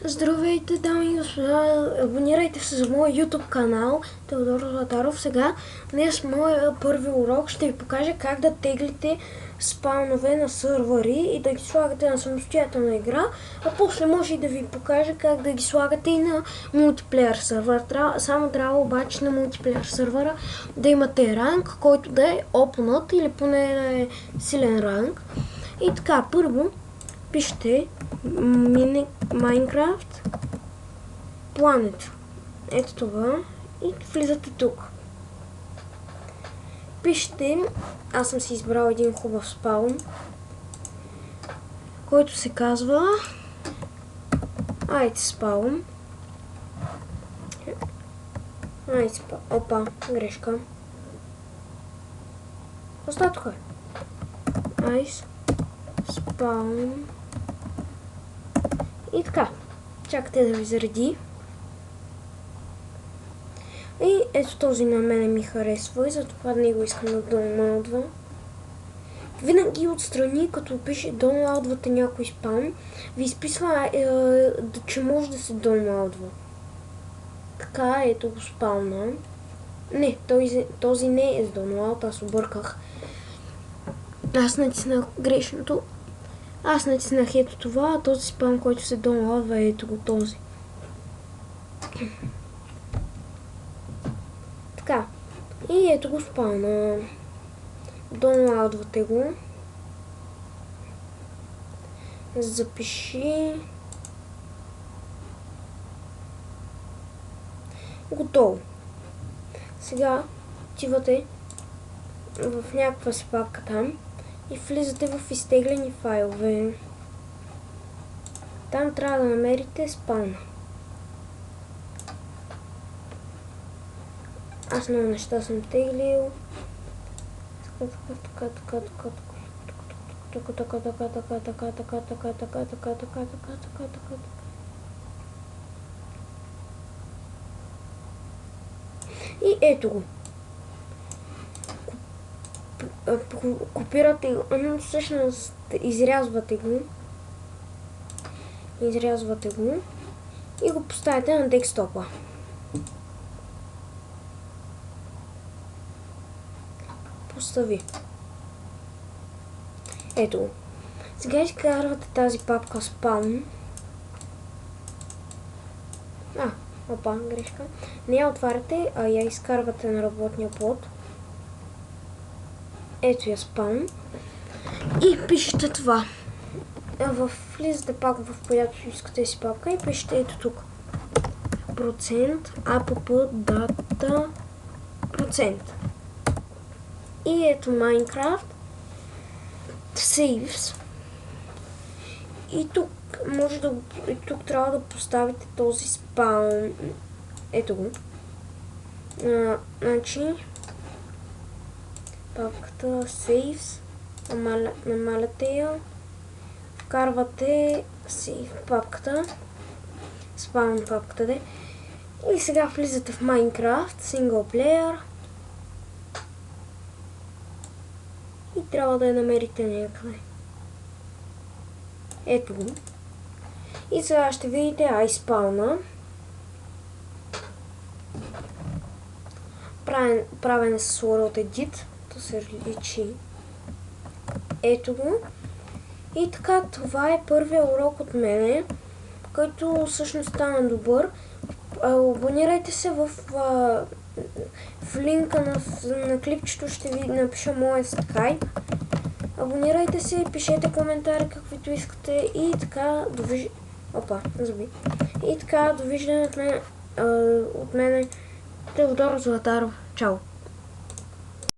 Здравейте, дами и господа! Абонирайте се за моя YouTube канал Теодор Златаров. Сега, днес моя първи урок ще ви покажа как да теглите спаунове на сървъри и да ги слагате на самостоятелна игра, а после може и да ви покажа как да ги слагате и на мултиплеер сървър. Само трябва обаче на мултиплеер сървъра да имате ранг, който да е опнат или поне да е силен ранг. И така, първо пишете Minecraft Planet. Ето това. И влизате тук. Пишете, аз съм си избрал един хубав спаун, който се казва Ice Spawn. Опа, грешка. Оста тук. Ice Spawn. И така. Чакате да ви зареди. И ето този на мене ми харесва и затова него искам да доwnloadвам. Винаги отстрани, като пише downloadвате някой спаун, ви изписва, че може да се downloadва. Така, ето го спауна. Не, този не е с download, аз обърках. Аз натиснах грешното. Аз натиснах ето това, а този спаун, който се downloadва, е ето го този. Така. И ето го спауна. Downloadвате го. Запиши. Готово. Сега отивате в някаква си папка там и влизате в изтеглени файлове. Там трябва да намерите спауна. Аз много неща съм теглил. И ето го. Копирате го, всъщност изрязвате го и го поставите на десктопа. Постави. Ето го. Сега изкарвате тази папка Spawn. Опа, грешка. Не я отваряте, а я изкарвате на работния плод. Ето я Spawn. И пишете това. Влизате пак в която искате си папка и пишете ето тук. app data процент. И ето Minecraft Saves. И тук тук трябва да поставите този спаун. Ето го. Значи папката Saves. Намаляте я. Вкарвате Save папката. Spawn папката. И сега влизате в Minecraft Single Player. И трябва да я намерите някъде. Ето го. И сега ще видите iSpawn. Правен е с World Edit. То се различи. Ето го. И така, това е първия урок от мене, който всъщност стана добър. Абонирайте се в линка на клипчето, ще ви напиша моя Skype. Абонирайте се, пишете коментари каквито искате и така довиждане от мен Теодор Златаров. Чао!